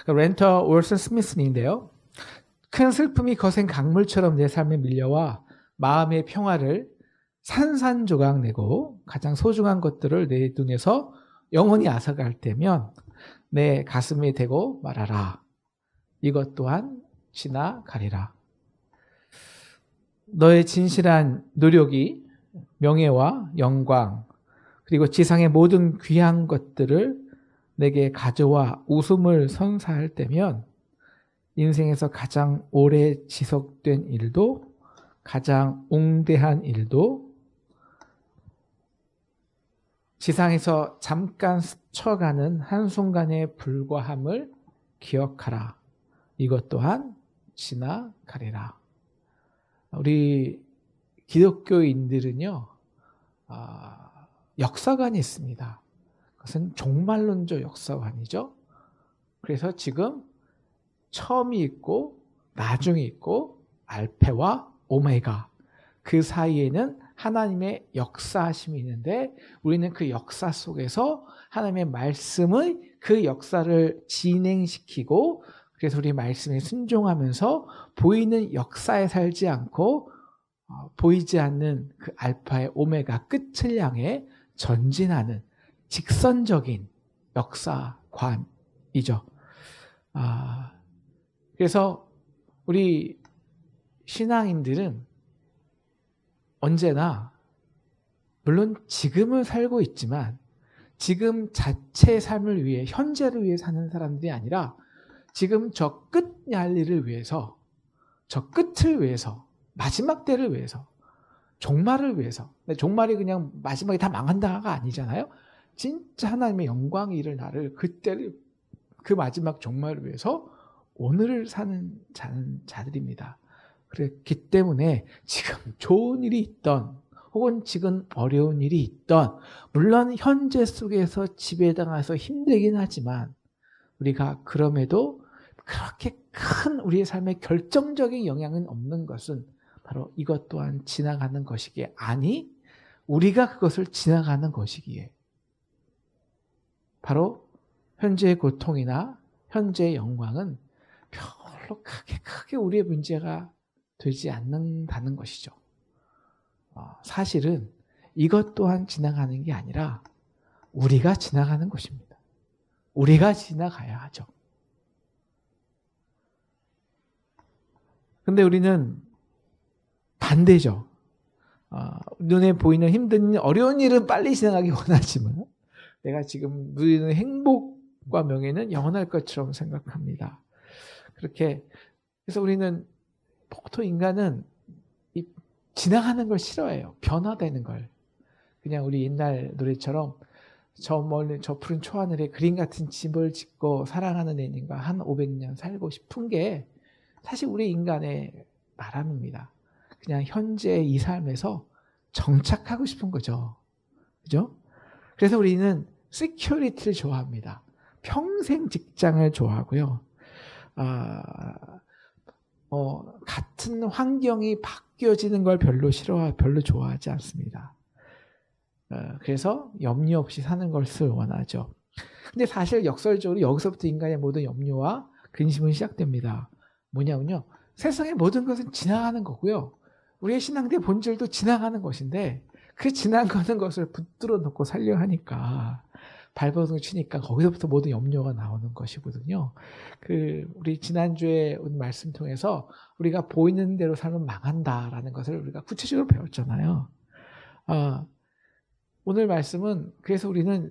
렌터 월슨 스미스인데요. 큰 슬픔이 거센 강물처럼 내 삶에 밀려와 마음의 평화를 산산조각 내고 가장 소중한 것들을 내 눈에서 영원히 앗아갈 때면 내 가슴에 대고 말하라. 이것 또한 지나가리라. 너의 진실한 노력이 명예와 영광 그리고 지상의 모든 귀한 것들을 내게 가져와 웃음을 선사할 때면 인생에서 가장 오래 지속된 일도 가장 웅대한 일도 지상에서 잠깐 스쳐가는 한순간에 불과함을 기억하라. 이것 또한 지나가리라. 우리 기독교인들은요, 역사관이 있습니다. 그것은 종말론적 역사관이죠. 그래서 지금 처음이 있고 나중이 있고 알파와 오메가 그 사이에는 하나님의 역사하심이 있는데 우리는 그 역사 속에서 하나님의 말씀의 그 역사를 진행시키고 그래서 우리 말씀에 순종하면서 보이는 역사에 살지 않고 보이지 않는 그 알파의 오메가 끝을 향해 전진하는 직선적인 역사관이죠. 그래서 우리 신앙인들은 언제나 물론 지금을 살고 있지만 지금 자체의 삶을 위해 현재를 위해 사는 사람들이 아니라 지금 저 끝날일을 위해서 저 끝을 위해서 마지막 때를 위해서 종말을 위해서 종말이 그냥 마지막에 다 망한다가 아니잖아요. 진짜 하나님의 영광이 이를 날을 그때를 그 마지막 종말을 위해서 오늘을 사는 자들입니다. 그렇기 때문에 지금 좋은 일이 있던 혹은 지금 어려운 일이 있던 물론 현재 속에서 지배당해서 힘들긴 하지만 우리가 그럼에도 그렇게 큰 우리의 삶에 결정적인 영향은 없는 것은 바로 이것 또한 지나가는 것이기에 아니 우리가 그것을 지나가는 것이기에 바로 현재의 고통이나 현재의 영광은 별로 크게 우리의 문제가 되지 않는다는 것이죠. 사실은 이것 또한 지나가는 게 아니라 우리가 지나가는 것입니다. 우리가 지나가야 하죠. 근데 우리는 반대죠. 눈에 보이는 힘든 어려운 일은 빨리 지나가기 원하지만 내가 지금 누리는 행복과 명예는 영원할 것처럼 생각합니다. 그렇게 그래서 우리는 보통 인간은 이 지나가는 걸 싫어해요. 변화되는 걸. 그냥 우리 옛날 노래처럼 저 멀리 저 푸른 초하늘에 그림 같은 집을 짓고 사랑하는 애님과 한 500년 살고 싶은 게 사실 우리 인간의 바람입니다. 그냥 현재의 이 삶에서 정착하고 싶은 거죠. 그죠? 그래서 우리는 시큐리티를 좋아합니다. 평생 직장을 좋아하고요. 같은 환경이 바뀌어지는 걸 별로 좋아하지 않습니다. 그래서 염려 없이 사는 것을 원하죠. 근데 사실 역설적으로 여기서부터 인간의 모든 염려와 근심은 시작됩니다. 뭐냐면요. 세상의 모든 것은 지나가는 거고요. 우리의 신앙의 본질도 지나가는 것인데 그 지나가는 것을 붙들어 놓고 살려 하니까 발버둥 치니까 거기서부터 모든 염려가 나오는 것이거든요. 우리 지난주에 온 말씀 통해서 우리가 보이는 대로 살면 망한다라는 것을 우리가 구체적으로 배웠잖아요. 오늘 말씀은 그래서 우리는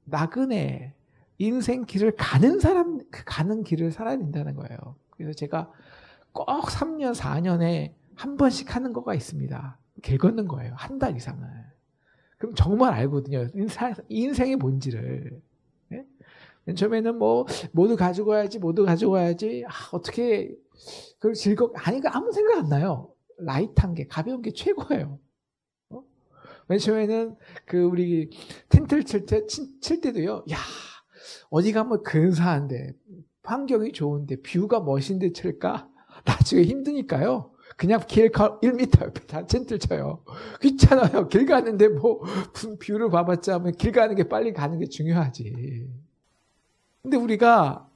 나그네 인생 길을 가는 사람 가는 길을 살아야 된다는 거예요. 그래서 제가 꼭 3년 4년에 한 번씩 하는 거가 있습니다. 길 걷는 거예요. 한 달 이상을. 그럼 정말 알거든요. 인생의 본질을. 네? 맨 처음에는 모두 가지고 가야지. 어떻게 그걸 아니, 아무 생각 안 나요. 라이트한 게, 가벼운 게 최고예요. 맨 처음에는 우리 텐트를 칠 때도요, 어디 가면 근사한데, 환경이 좋은데, 뷰가 멋있는데 칠까? 나중에 힘드니까요. 그냥 길 1m 옆에 다 텐트를 쳐요. 귀찮아요. 길 가는데 뭐 뷰를 봐봤자 길 가는 게 빨리 가는 게 중요하지. 근데 우리가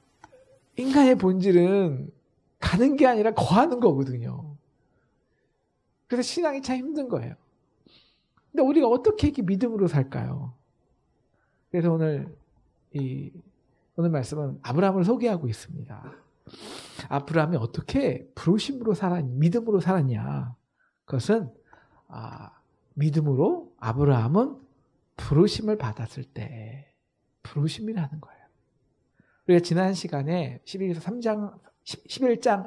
인간의 본질은 가는 게 아니라 거하는 거거든요. 그래서 신앙이 참 힘든 거예요. 근데 우리가 어떻게 이렇게 믿음으로 살까요? 그래서 오늘 말씀은 아브라함을 소개하고 있습니다. 아브라함이 어떻게 부르심으로 살았냐, 믿음으로 살았냐. 그것은 믿음으로 아브라함은 부르심을 받았을 때 부르심이라는 거예요. 우리가 지난 시간에 11장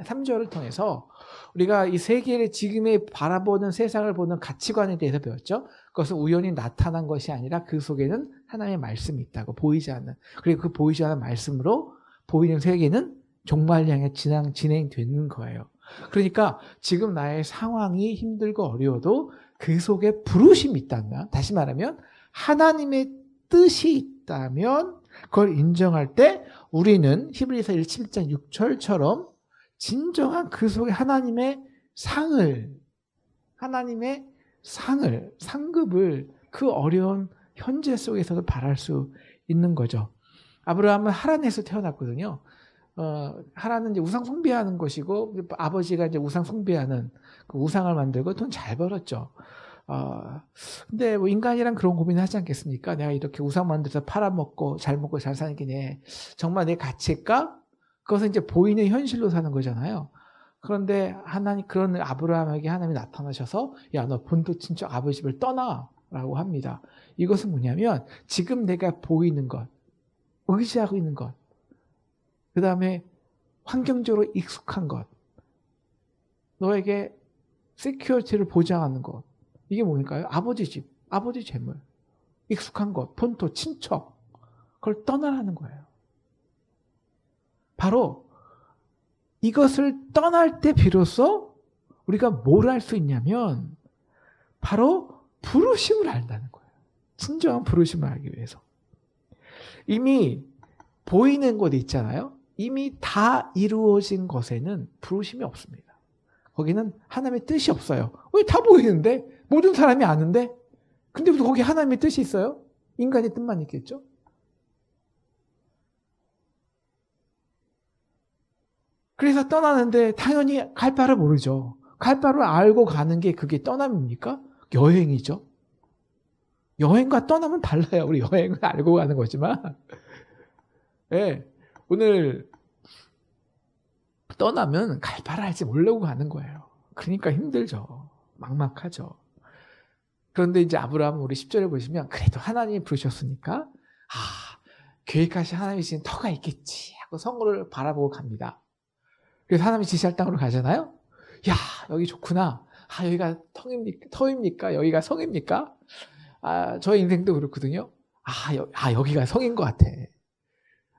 3절을 통해서 우리가 이 세계를 지금의 바라보는 세상을 보는 가치관에 대해서 배웠죠. 그것은 우연히 나타난 것이 아니라 그 속에는 하나님의 말씀이 있다고, 보이지 않는. 그리고 그 보이지 않는 말씀으로 보이는 세계는 종말 향해 진행되는 거예요. 그러니까 지금 나의 상황이 힘들고 어려워도 그 속에 부르심이 있다면, 다시 말하면 하나님의 뜻이 있다면 그걸 인정할 때 우리는 히브리서 17장 6절처럼 진정한 그 속에 하나님의 상급을 그 어려운 현재 속에서도 바랄 수 있는 거죠. 아브라함은 하란에서 태어났거든요. 하란은 이제 우상 숭배하는 것이고, 아버지가 이제 우상 숭배하는 그 우상을 만들고 돈 잘 벌었죠. 근데 뭐 인간이란 그런 고민을 하지 않겠습니까? 내가 이렇게 우상 만들어서 팔아먹고 잘 사는 게 정말 내 가치일까? 그것은 이제 보이는 현실로 사는 거잖아요. 그런데 그런 아브라함에게 하나님이 나타나셔서 야, 너 본토 친척 아버지 집을 떠나라고 합니다. 이것은 뭐냐면 지금 내가 보이는 것, 의지하고 있는 것, 그 다음에 환경적으로 익숙한 것, 너에게 시큐리티를 보장하는 것, 이게 뭡니까요? 아버지 집, 아버지 재물, 익숙한 것, 본토, 친척, 그걸 떠나라는 거예요. 바로 이것을 떠날 때 비로소 우리가 뭘 할 수 있냐면 바로 부르심을 알다는 거예요. 진정한 부르심을 알기 위해서. 이미 보이는 것 있잖아요. 이미 다 이루어진 것에는 부르심이 없습니다. 거기는 하나님의 뜻이 없어요. 왜 다 보이는데? 모든 사람이 아는데? 근데 왜 거기 하나님의 뜻이 있어요? 인간의 뜻만 있겠죠? 그래서 떠나는데 당연히 갈 바를 모르죠. 갈 바를 알고 가는 게 그게 떠남입니까? 여행이죠. 여행과 떠나면 달라요. 우리 여행을 알고 가는 거지만. 네, 오늘 떠나면 갈 바를 알지 모르고 가는 거예요. 그러니까 힘들죠. 막막하죠. 그런데 이제 아브라함은 우리 10절에 보시면 그래도 하나님이 부르셨으니까 계획하신 하나님이 지금 터가 있겠지 하고 성을 바라보고 갑니다. 그래서 하나님이 지시할 땅으로 가잖아요. 야, 여기 좋구나. 여기가 터입니까? 여기가 성입니까? 저의 인생도 그렇거든요. 여기가 성인 것 같아.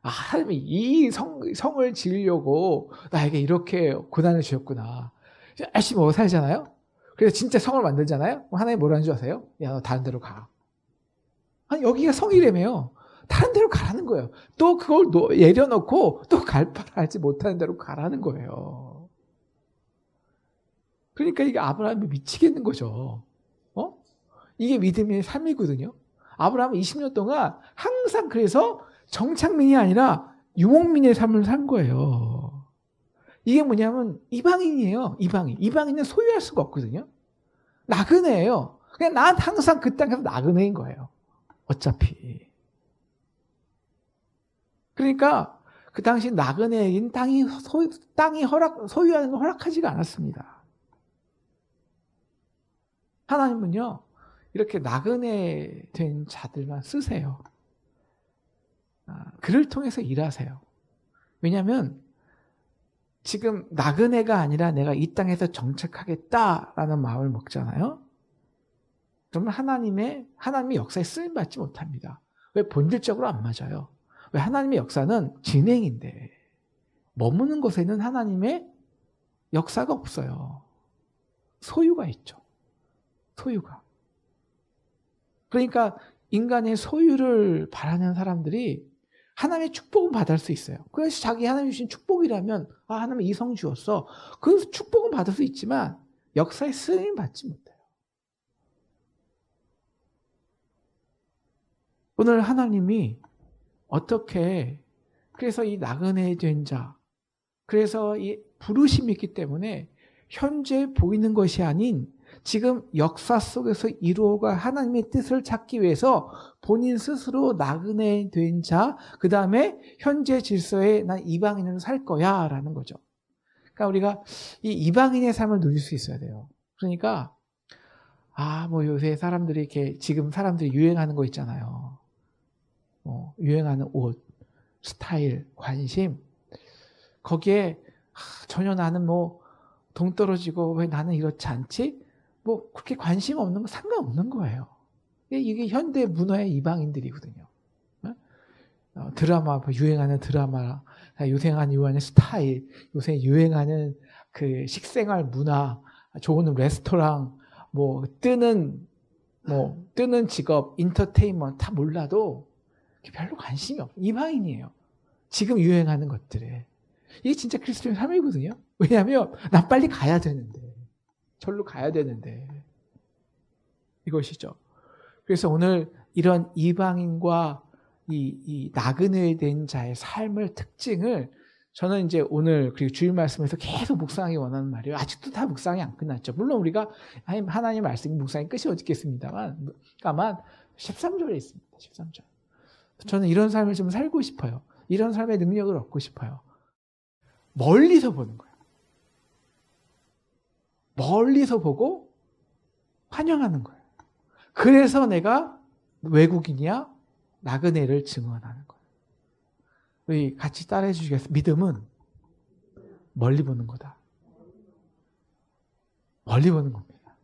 하나님이 이 성을 지으려고 나에게 이렇게 고난을 주셨구나. 열심히 살잖아요. 그래서 진짜 성을 만들잖아요. 하나님 뭐라는 줄 아세요? 야, 너 다른 데로 가. 여기가 성이라며요. 다른 데로 가라는 거예요. 또 그걸 내려놓고 또 갈 바를 알지 못하는 데로 가라는 거예요. 그러니까 이게 아브라함이 미치겠는 거죠. 이게 믿음의 삶이거든요. 아브라함은 20년 동안 항상 그래서 정착민이 아니라 유목민의 삶을 산 거예요. 이게 뭐냐면 이방인이에요. 이방인은 소유할 수가 없거든요. 나그네예요. 그냥 난 항상 그 땅에서 나그네인 거예요. 어차피. 그러니까 그 당시 나그네인 땅이 소유하는 걸 허락하지가 않았습니다. 하나님은요, 이렇게 나그네 된 자들만 쓰세요. 그를 통해서 일하세요. 왜냐하면 지금 나그네가 아니라 내가 이 땅에서 정착하겠다라는 마음을 먹잖아요. 그러면 하나님의 역사에 쓰임받지 못합니다. 왜? 본질적으로 안 맞아요. 왜? 하나님의 역사는 진행인데 머무는 곳에는 하나님의 역사가 없어요. 소유가 있죠. 소유가. 그러니까 인간의 소유를 바라는 사람들이 하나님의 축복은 받을 수 있어요. 그래서 자기 하나님 주신 축복이라면 하나님의 이성 주었어. 그 축복은 받을 수 있지만 역사에 쓰임 받지 못해요. 오늘 하나님이 어떻게 그래서 이 나그네 된 자, 그래서 이 부르심이 있기 때문에 현재 보이는 것이 아닌 지금 역사 속에서 이루어갈 하나님의 뜻을 찾기 위해서 본인 스스로 나그네 된 자, 그 다음에 현재 질서에 난 이방인으로 살 거야 라는 거죠. 그러니까 우리가 이 이방인의 삶을 누릴 수 있어야 돼요. 그러니까 뭐 요새 사람들이 이렇게 지금 사람들이 유행하는 거 있잖아요. 유행하는 옷, 스타일, 관심, 거기에 전혀 나는 동떨어지고 왜 나는 이렇지 않지? 그렇게 관심 없는 거 상관없는 거예요. 이게 현대 문화의 이방인들이거든요. 드라마, 유행하는 드라마, 유행하는 스타일, 요새 유행하는 그 식생활 문화, 좋은 레스토랑, 뜨는 직업, 인터테인먼트 다 몰라도 별로 관심이 없어요. 이방인이에요. 지금 유행하는 것들에. 이게 진짜 그리스도의 삶이거든요. 왜냐하면 난 빨리 가야 되는데. 절로 가야 되는데. 이것이죠. 그래서 오늘 이런 이방인과 이 나그네 된 자의 삶의 특징을 저는 이제 오늘 그리고 주일 말씀에서 계속 묵상하기 원하는 말이에요. 아직도 다 묵상이 안 끝났죠. 물론 우리가 하나님 말씀이 묵상이 끝이 어딨겠습니다만, 다만 13절에 있습니다. 13절. 저는 이런 삶을 좀 살고 싶어요. 이런 삶의 능력을 얻고 싶어요. 멀리서 보는 거예요. 멀리서 보고 환영하는 거예요. 그래서 내가 외국인이야 나그네를 증언하는 거예요. 우리 같이 따라해 주시겠어요? 믿음은 멀리 보는 거다. 멀리 보는 겁니다.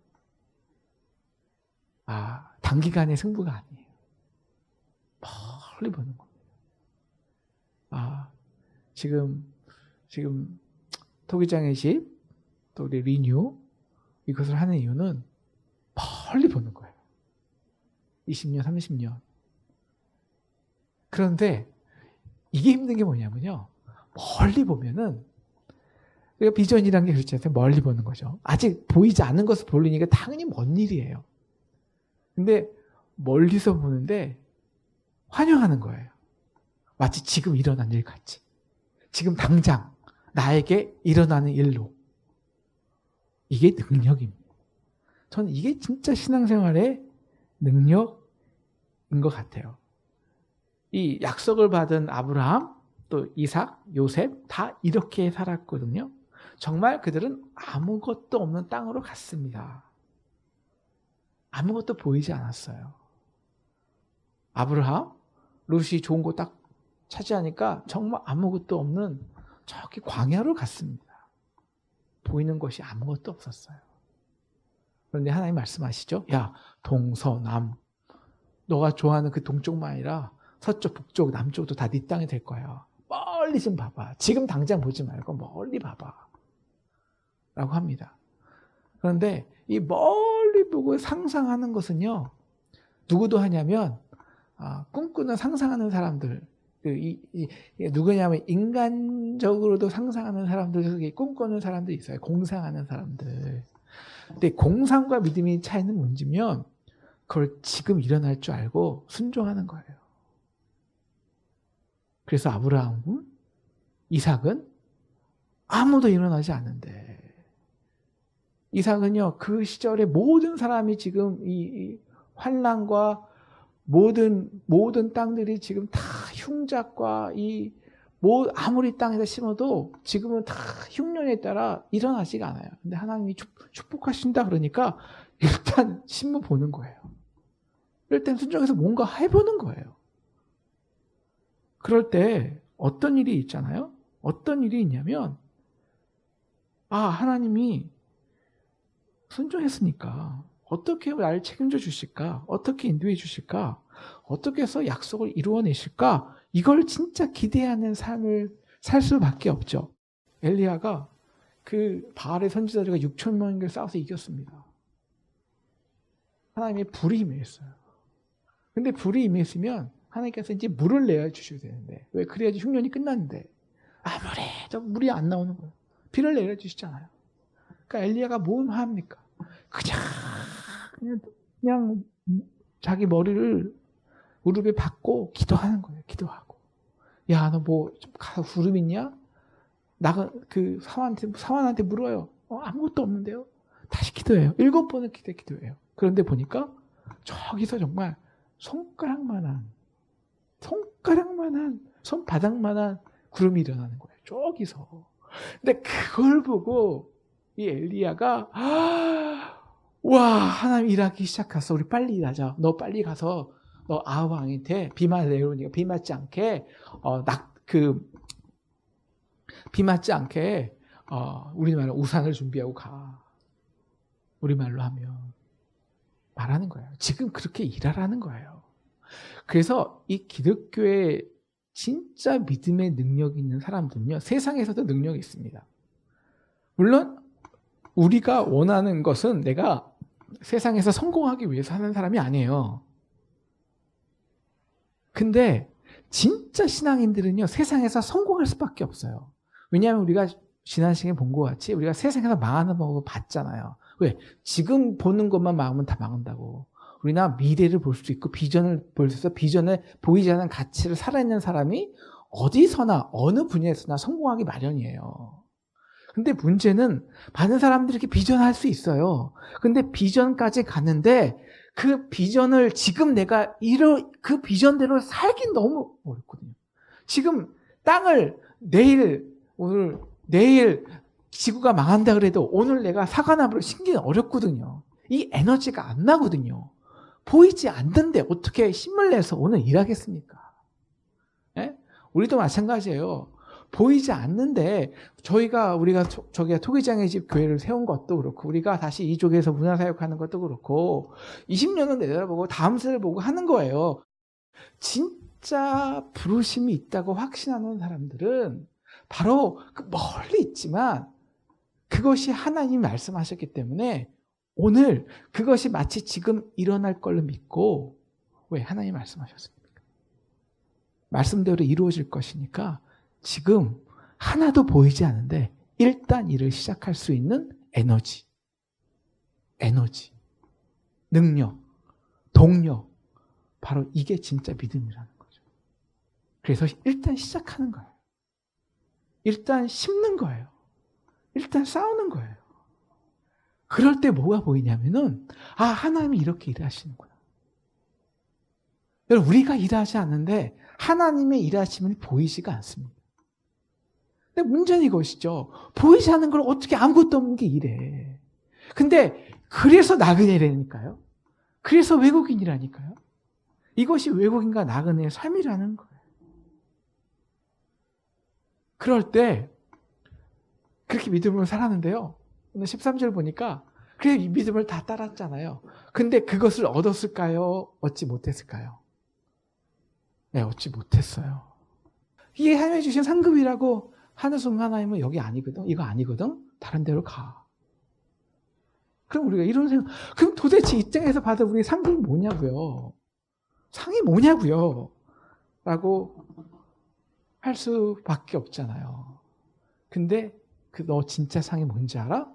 단기간의 승부가 아니에요. 멀리 보는 겁니다. 지금 토기장의 집, 또 우리 리뉴 이것을 하는 이유는 멀리 보는 거예요. 20년, 30년. 그런데 이게 힘든 게 뭐냐면요. 멀리 보면은 우리가 비전이라는 게 그렇지 않아요? 멀리 보는 거죠. 아직 보이지 않는 것을 보려니까 당연히 먼 일이에요. 근데 멀리서 보는데 환영하는 거예요. 마치 지금 일어난 일 같이. 지금 당장 나에게 일어나는 일로. 이게 능력입니다. 저는 이게 진짜 신앙생활의 능력인 것 같아요. 이 약속을 받은 아브라함, 또 이삭, 요셉 다 이렇게 살았거든요. 정말 그들은 아무것도 없는 땅으로 갔습니다. 아무것도 보이지 않았어요. 아브라함, 롯이 좋은 거 딱 차지하니까 정말 아무것도 없는 저기 광야로 갔습니다. 보이는 것이 아무것도 없었어요. 그런데 하나님 말씀하시죠. 야, 동서남. 너가 좋아하는 그 동쪽만 아니라 서쪽, 북쪽, 남쪽도 다 네 땅이 될 거야. 멀리 좀 봐봐. 지금 당장 보지 말고 멀리 봐봐. 라고 합니다. 그런데 이 멀리 보고 상상하는 것은요. 누구도 하냐면 꿈꾸는 상상하는 사람들. 누구냐면 인간적으로도 상상하는 사람들, 꿈꾸는 사람들이 있어요. 공상하는 사람들. 근데 공상과 믿음의 차이는 뭔지면 그걸 지금 일어날 줄 알고 순종하는 거예요. 그래서 아브라함은, 이삭은 아무도 일어나지 않는데, 이삭은요 그 시절에 모든 사람이 지금 이 환난과 모든 땅들이 지금 다 흉작과 아무리 땅에다 심어도 지금은 다 흉년에 따라 일어나지가 않아요. 근데 하나님이 축복하신다 그러니까 일단 심어 보는 거예요. 일단 순종해서 뭔가 해보는 거예요. 그럴 때 어떤 일이 있잖아요. 어떤 일이 있냐면 하나님이 순종했으니까 어떻게 나를 책임져 주실까? 어떻게 인도해 주실까? 어떻게 해서 약속을 이루어내실까? 이걸 진짜 기대하는 삶을 살 수밖에 없죠. 엘리야가 그 바알의 선지자들과 6천 명을 싸워서 이겼습니다. 하나님의 불이 임했어요. 근데 불이 임했으면 하나님께서 이제 물을 내어 주셔야 되는데, 왜? 그래야지 흉년이 끝났는데 아무래도 물이 안 나오는 거예요. 비를 내려 주시잖아요. 그러니까 엘리야가 뭘 합니까? 그냥 자기 머리를 무릎에 박고 기도하는 거예요. 기도하고. 야, 너 뭐 좀 가서 구름 있냐? 나가 그 사환한테 물어요. 아무것도 없는데요. 다시 기도해요. 7번을 기도해요. 그런데 보니까 저기서 정말 손바닥만한 손바닥만한 구름이 일어나는 거예요. 저기서. 근데 그걸 보고 이 엘리야가 와, 하나님 일하기 시작했어. 우리 빨리 일하자. 너 빨리 가서 너 아합 왕한테 비만 내려오니까 비 맞지 않게 우리말로 우산을 준비하고 가. 우리말로 하면 말하는 거예요. 지금 그렇게 일하라는 거예요. 그래서 이 기독교의 진짜 믿음의 능력이 있는 사람들은요, 세상에서도 능력이 있습니다. 물론 우리가 원하는 것은 내가 세상에서 성공하기 위해서 하는 사람이 아니에요. 근데 진짜 신앙인들은요, 세상에서 성공할 수밖에 없어요. 왜냐하면 우리가 지난 시간에 본 것 같이 우리가 세상에서 망하는 법을 봤잖아요. 왜? 지금 보는 것만 망하면 다 망한다고. 우리나 미래를 볼 수 있고 비전을 볼 수 있어. 비전에 보이지 않는 가치를 살아있는 사람이 어디서나 어느 분야에서나 성공하기 마련이에요. 근데 문제는 많은 사람들이 이렇게 비전할 수 있어요. 근데 비전까지 갔는데 그 비전을 지금 내가 그 비전대로 살긴 너무 어렵거든요. 지금 땅을 내일 지구가 망한다 그래도 오늘 내가 사과나무를 심기는 어렵거든요. 이 에너지가 안 나거든요. 보이지 않는데 어떻게 힘을 내서 오늘 일하겠습니까? 예? 우리도 마찬가지예요. 보이지 않는데 우리가 토기장의 집 교회를 세운 것도 그렇고 우리가 다시 이쪽에서 문화사역하는 것도 그렇고 20년을 내다보고 다음 세를 보고 하는 거예요. 진짜 부르심이 있다고 확신하는 사람들은 바로 멀리 있지만 그것이 하나님이 말씀하셨기 때문에 오늘 그것이 마치 지금 일어날 걸로 믿고 왜 하나님이 말씀하셨습니까? 말씀대로 이루어질 것이니까 지금 하나도 보이지 않는데 일단 일을 시작할 수 있는 에너지, 능력, 동력, 바로 이게 진짜 믿음이라는 거죠. 그래서 일단 시작하는 거예요. 일단 심는 거예요. 일단 싸우는 거예요. 그럴 때 뭐가 보이냐면은 하나님이 이렇게 일하시는구나. 여러분, 우리가 일하지 않는데 하나님의 일하심이 보이지가 않습니다. 근데 문제는 이것이죠. 보이지 않는 걸 어떻게 아무것도 없는 게 일해. 근데 그래서 나그네라니까요. 그래서 외국인이라니까요. 이것이 외국인과 나그네의 삶이라는 거예요. 그럴 때 그렇게 믿음으로 살았는데요. 오늘 13절 보니까 그래 이 믿음을 다 따랐잖아요. 근데 그것을 얻었을까요? 얻지 못했을까요? 네, 얻지 못했어요. 이게 하나님이 주신 상급이라고 하는 순간 하나님은 여기 아니거든. 이거 아니거든. 다른 데로 가. 그럼 우리가 이런 생각, 그럼 도대체 이 땅에서 받은 우리 상급이 뭐냐고요? 상이 뭐냐고요? 라고 할 수밖에 없잖아요. 근데 너 진짜 상이 뭔지 알아?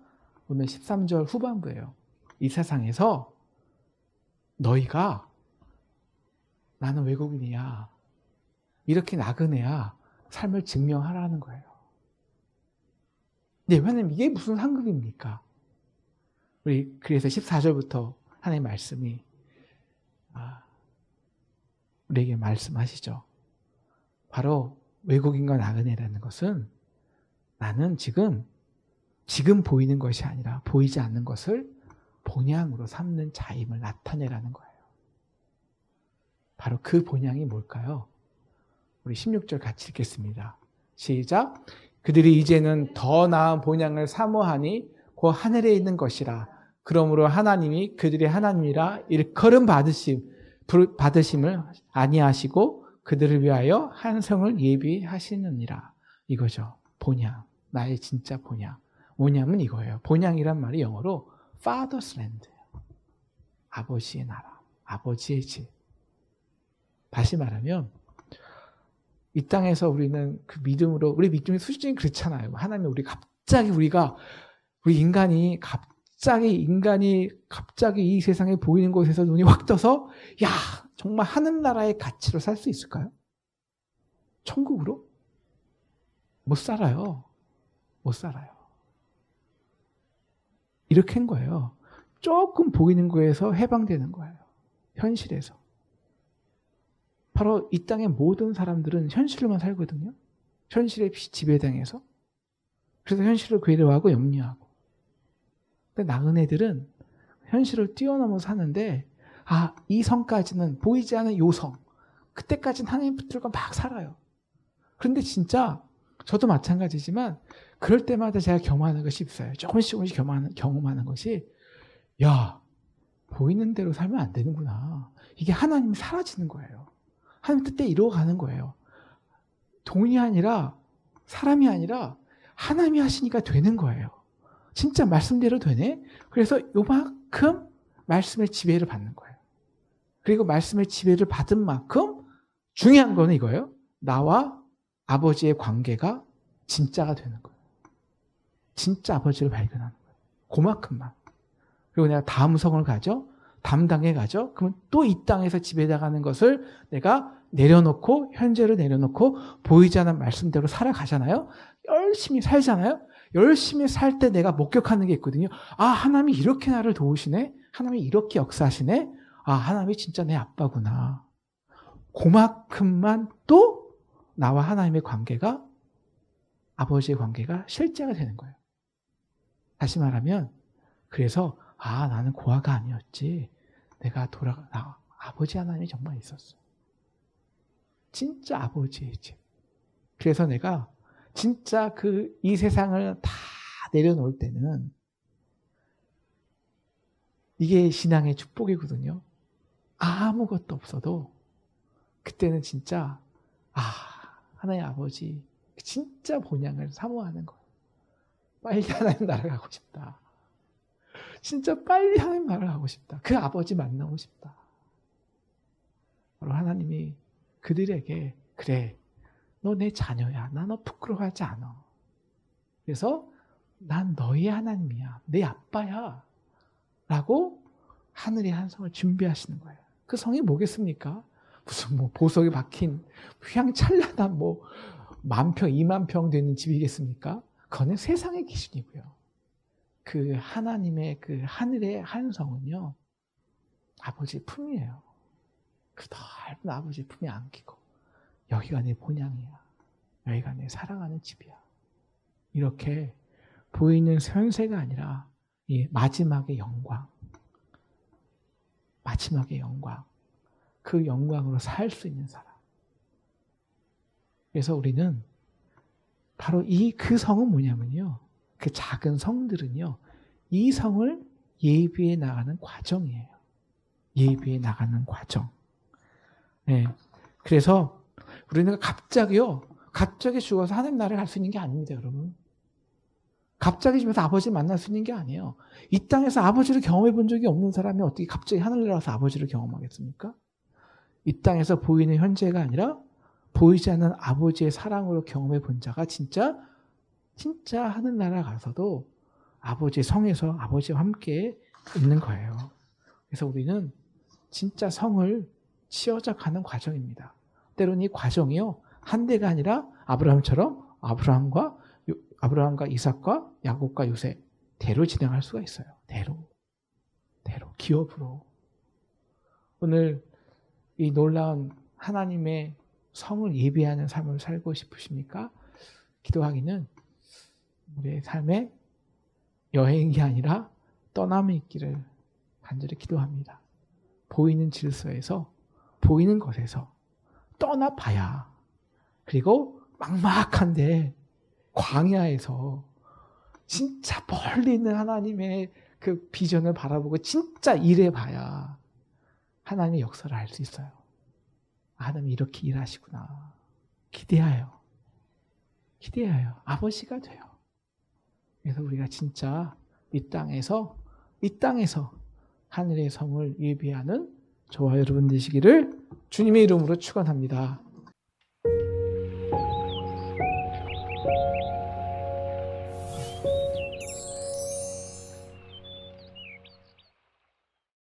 오늘 13절 후반부예요. 이 세상에서 너희가 나는 외국인이야. 이렇게 나그네야. 삶을 증명하라는 거예요. 네, 왜냐면 이게 무슨 상급입니까? 우리 그래서 14절부터 하나님의 말씀이 우리에게 말씀하시죠. 바로 외국인과 나그네라는 것은 나는 지금 보이는 것이 아니라 보이지 않는 것을 본향으로 삼는 자임을 나타내라는 거예요. 바로 그 본향이 뭘까요? 우리 16절 같이 읽겠습니다. 시작. 그들이 이제는 더 나은 본향을 사모하니 곧 하늘에 있는 것이라. 그러므로 하나님이 그들의 하나님이라 일컬음 받으심을 아니하시고 그들을 위하여 한 성을 예비하시느니라. 이거죠. 본향. 나의 진짜 본향. 뭐냐면 이거예요. 본향이란 말이 영어로 Father's Land예요. 아버지의 나라. 아버지의 집. 다시 말하면 이 땅에서 우리는 그 믿음으로 우리 믿음의 수준이 그렇잖아요. 하나님 우리가 우리 인간이 갑자기 이 세상에 보이는 곳에서 눈이 확 떠서 야, 정말 하늘나라의 가치로 살 수 있을까요? 천국으로? 못 살아요. 못 살아요. 이렇게 한 거예요. 조금 보이는 거에서 해방되는 거예요. 현실에서. 바로 이 땅의 모든 사람들은 현실로만 살거든요. 현실에 지배당해서. 그래서 현실을 괴로워하고 염려하고. 근데 나은 애들은 현실을 뛰어넘어 사는데 이 성까지는 보이지 않는 요성. 그때까지는 하나님 붙들고 막 살아요. 그런데 진짜 저도 마찬가지지만 그럴 때마다 제가 경험하는 것이 있어요. 조금씩 경험하는 것이 야, 보이는 대로 살면 안 되는구나. 이게 하나님이 사라지는 거예요. 하나님 뜻대로 이루어가는 거예요. 돈이 아니라 사람이 아니라 하나님이 하시니까 되는 거예요. 진짜 말씀대로 되네? 그래서 요만큼 말씀의 지배를 받는 거예요. 그리고 말씀의 지배를 받은 만큼 중요한 거는 이거예요. 나와 아버지의 관계가 진짜가 되는 거예요. 진짜 아버지를 발견하는 거예요. 그만큼만. 그리고 내가 다음 성을 가죠. 담당해 가죠. 그러면 또 이 땅에서 지배당하는 것을 내가 내려놓고 현재를 내려놓고 보이지 않는 말씀대로 살아가잖아요. 열심히 살잖아요. 열심히 살 때 내가 목격하는 게 있거든요. 하나님이 이렇게 나를 도우시네. 하나님이 이렇게 역사하시네. 하나님이 진짜 내 아빠구나. 그만큼만 또 나와 하나님의 관계가 아버지의 관계가 실제가 되는 거예요. 다시 말하면 그래서 나는 고아가 아니었지. 내가 아버지 하나님이 정말 있었어. 진짜 아버지의 집. 그래서 내가 진짜 이 세상을 다 내려놓을 때는 이게 신앙의 축복이거든요. 아무것도 없어도 그때는 진짜 하나님 아버지 진짜 본향을 사모하는 거예요. 빨리 하나님 나라 가고 싶다. 진짜 빨리 하나님 나라 가고 싶다. 그 아버지 만나고 싶다. 바로 하나님이 그들에게 그래, 너 내 자녀야. 나 너 부끄러워하지 않아. 그래서 난 너의 하나님이야. 내 아빠야. 라고 하늘의 한 성을 준비하시는 거예요. 그 성이 뭐겠습니까? 무슨 보석이 박힌 휘황찬란한 10,000평, 20,000평 되는 집이겠습니까? 그거는 세상의 기준이고요. 그 하나님의 그 하늘의 한 성은요, 아버지 품이에요. 그 넓은 아버지 품에 안기고 여기가 내 본향이야. 여기가 내 사랑하는 집이야. 이렇게 보이는 현세가 아니라 이 마지막의 영광, 그 영광으로 살 수 있는 사람. 그래서 우리는 바로 그 성은 뭐냐면요, 그 작은 성들은요, 이 성을 예비해 나가는 과정이에요. 예비해 나가는 과정. 네. 그래서 우리는 갑자기 죽어서 하나님 나라에 갈 수 있는 게 아닙니다, 여러분. 갑자기 집에서 아버지를 만날 수 있는 게 아니에요. 이 땅에서 아버지를 경험해 본 적이 없는 사람이 어떻게 갑자기 하늘나라 가서 아버지를 경험하겠습니까? 이 땅에서 보이는 현재가 아니라 보이지 않는 아버지의 사랑으로 경험해 본 자가 진짜 하늘나라 가서도 아버지의 성에서 아버지와 함께 있는 거예요. 그래서 우리는 진짜 성을 치어져 가는 과정입니다. 때로는 이 과정이요, 한 대가 아니라 아브라함처럼 아브라함과 이삭과 야곱과 요셉 대로 진행할 수가 있어요. 대로 기업으로. 오늘 이 놀라운 하나님의 성을 예비하는 삶을 살고 싶으십니까? 기도하기는 우리의 삶에 여행이 아니라 떠남이 있기를 간절히 기도합니다. 보이는 질서에서, 보이는 것에서 떠나봐야, 그리고 막막한데 광야에서 진짜 멀리 있는 하나님의 그 비전을 바라보고 진짜 일해봐야 하나님의 역사를 알 수 있어요. 하나님이 이렇게 일하시구나. 기대하여 아버지가 돼요. 그래서 우리가 진짜 이 땅에서 하늘의 성을 예비하는 저와 여러분 되시기를 주님의 이름으로 축원합니다.